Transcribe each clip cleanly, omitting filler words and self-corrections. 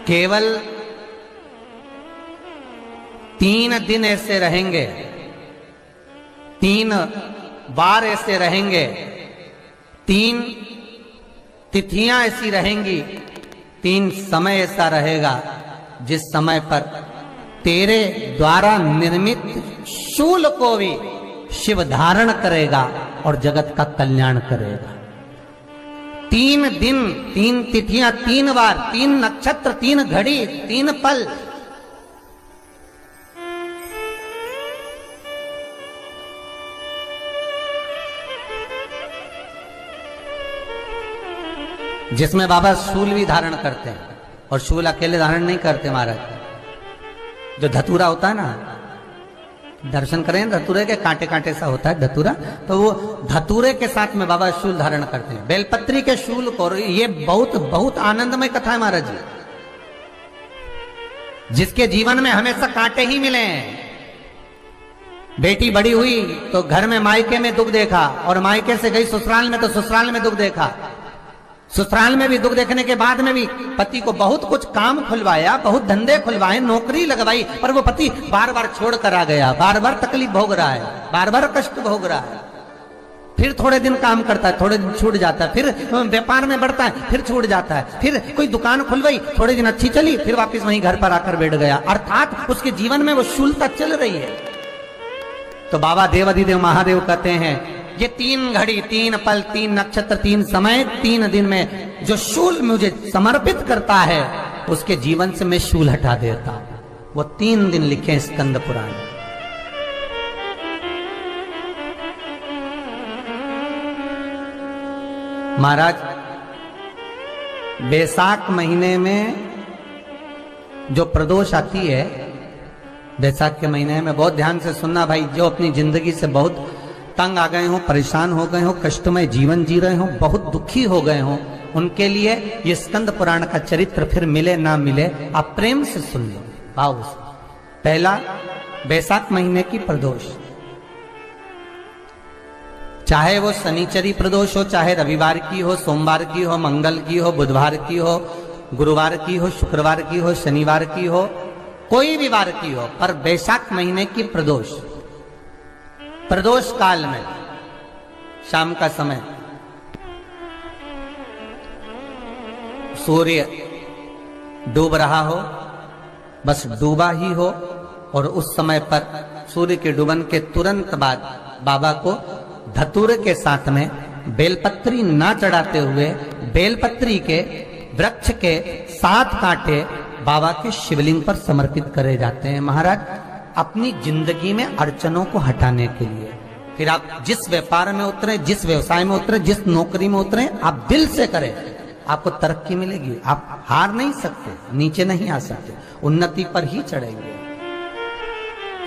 केवल 3 दिन ऐसे रहेंगे, 3 बार ऐसे रहेंगे, 3 तिथियां ऐसी रहेंगी, 3 समय ऐसा रहेगा जिस समय पर तेरे द्वारा निर्मित शूल को भी शिव धारण करेगा और जगत का कल्याण करेगा। 3 दिन, 3 तिथियां, 3 बार, 3 नक्षत्र, 3 घड़ी, 3 पल। जिसमें बाबा शूल भी धारण करते हैं, और शूल अकेले धारण नहीं करते महाराज। जो धतूरा होता है ना, दर्शन करें धतूरे के, कांटे कांटे सा होता है धतूरा, तो वो धतूरे के साथ में बाबा शूल धारण करते हैं, बेलपत्री के शूल को। ये बहुत बहुत आनंदमय कथा है महाराज जी। जिसके जीवन में हमेशा कांटे ही मिले हैं। बेटी बड़ी हुई तो घर में मायके में दुख देखा, और मायके से गई ससुराल में तो ससुराल में दुख देखा। ससुराल में भी दुख देखने के बाद में भी पति को बहुत कुछ काम खुलवाया, बहुत धंधे खुलवाए, नौकरी लगवाई, पर वो पति बार बार छोड़ कर आ गया, बार बार तकलीफ भोग रहा है, बार बार कष्ट भोग रहा है। फिर थोड़े दिन काम करता है, थोड़े दिन छूट जाता है, फिर व्यापार में बढ़ता है, फिर छूट जाता है, फिर कोई दुकान खुलवाई, थोड़े दिन अच्छी चली, फिर वापस वहीं घर पर आकर बैठ गया। अर्थात उसके जीवन में वो शूलता चल रही है। तो बाबा देवाधिदेव महादेव कहते हैं, ये 3 घड़ी, 3 पल, 3 नक्षत्र, 3 समय, 3 दिन में जो शूल मुझे समर्पित करता है, उसके जीवन से मैं शूल हटा देता हूं। वो 3 दिन लिखे स्कंद पुराण। महाराज, बैसाख महीने में जो प्रदोष आती है, बैसाख के महीने में बहुत ध्यान से सुनना भाई, जो अपनी जिंदगी से बहुत तंग आ गए हो, परेशान हो गए हो, कष्टमय जीवन जी रहे हो, बहुत दुखी हो गए हो, उनके लिए ये स्कंद पुराण का चरित्र फिर मिले ना मिले, आप प्रेम से सुन लो भाव से। पहला, बैसाख महीने की प्रदोष, चाहे वो शनिचरी प्रदोष हो, चाहे रविवार की हो, सोमवार की हो, मंगल की हो, बुधवार की हो, गुरुवार की हो, शुक्रवार की हो, शनिवार की हो, कोई भी वार की हो, पर बैसाख महीने की प्रदोष, प्रदोष काल में शाम का समय सूर्य डूब रहा हो, बस डूबा ही हो, और उस समय पर सूर्य के डूबन के तुरंत बाद बाबा को धतूरे के साथ में बेलपत्री ना चढ़ाते हुए बेलपत्री के वृक्ष के 7 कांटे बाबा के शिवलिंग पर समर्पित करे जाते हैं महाराज, अपनी जिंदगी में अड़चनों को हटाने के लिए। फिर आप जिस व्यापार में उतरे, जिस व्यवसाय में उतरे, जिस नौकरी में उतरे, आप दिल से करें, आपको तरक्की मिलेगी। आप हार नहीं सकते, नीचे नहीं आ सकते, उन्नति पर ही चढ़ेंगे।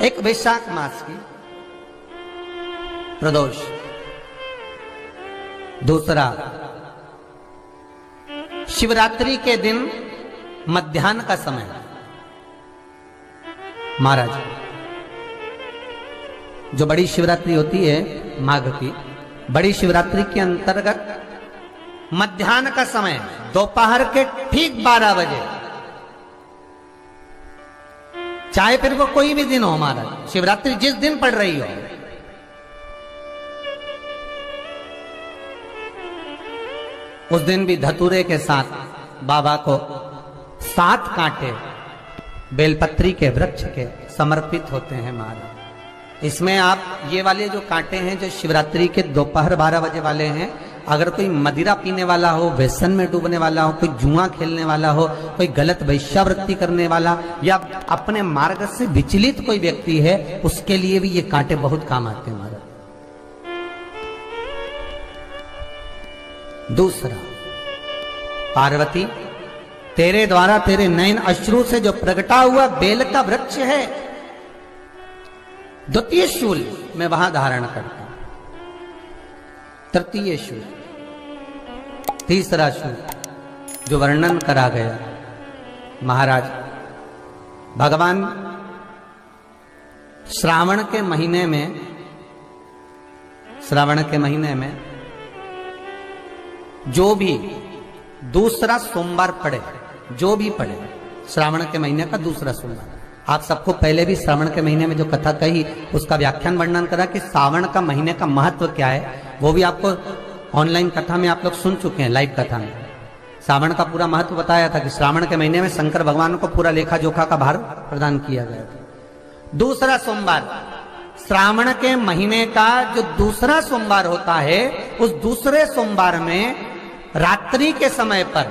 एक वैशाख मास की प्रदोष। दूसरा, शिवरात्रि के दिन मध्याह्न का समय महाराज, जो बड़ी शिवरात्रि होती है माघ की, बड़ी शिवरात्रि के अंतर्गत मध्याह्न का समय, दोपहर के ठीक 12 बजे, चाहे फिर वो कोई भी दिन हो महाराज, शिवरात्रि जिस दिन पड़ रही हो, उस दिन भी धतूरे के साथ बाबा को 7 कांटे बेलपत्री के वृक्ष के समर्पित होते हैं महाराज। इसमें आप ये वाले जो कांटे हैं, जो शिवरात्रि के दोपहर 12 बजे वाले हैं, अगर कोई मदिरा पीने वाला हो, व्यसन में डूबने वाला हो, कोई जुआ खेलने वाला हो, कोई गलत वैश्यावृत्ति करने वाला, या अपने मार्ग से विचलित कोई व्यक्ति है, उसके लिए भी ये कांटे बहुत काम आते हैं महाराज। दूसरा, पार्वती, तेरे द्वारा तेरे नयन अश्रु से जो प्रगटा हुआ बेल का वृक्ष है, द्वितीय शूल मैं वहां धारण करता हूं, तृतीय शूल, तीसरा शूल जो वर्णन करा गया महाराज, भगवान श्रावण के महीने में जो भी दूसरा सोमवार पड़े, जो भी पड़े, श्रावण के महीने का दूसरा सोमवार। आप सबको पहले भी श्रावण के महीने में जो कथा कही उसका व्याख्यान वर्णन करा कि श्रावण का महीने का महत्व क्या है, वो भी आपको ऑनलाइन कथा में आप लोग सुन चुके हैं, लाइव कथा में श्रावण का पूरा महत्व बताया था कि श्रावण के महीने में शंकर भगवान को पूरा लेखा जोखा का भार प्रदान किया गया था। दूसरा सोमवार, श्रावण के महीने का जो दूसरा सोमवार होता है, उस दूसरे सोमवार में रात्रि के समय पर,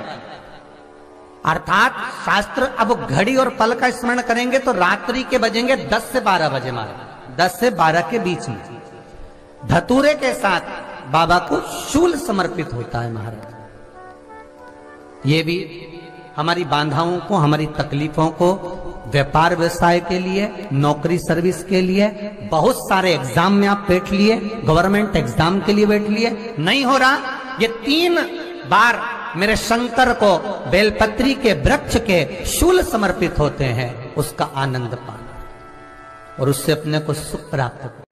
अर्थात शास्त्र अब घड़ी और पल का स्मरण करेंगे तो रात्रि के बजेंगे 10 से 12 बजे, मारे 10 से 12 के बीच में धतूरे के साथ बाबा को शूल समर्पित होता है महाराज। ये भी हमारी बाधाओं को, हमारी तकलीफों को, व्यापार व्यवसाय के लिए, नौकरी सर्विस के लिए, बहुत सारे एग्जाम में आप बैठ लिए, गवर्नमेंट एग्जाम के लिए बैठ लिए, नहीं हो रहा, ये 3 बार मेरे शंकर को बेलपत्री के वृक्ष के शूल समर्पित होते हैं, उसका आनंद पाना और उससे अपने को सुख प्राप्त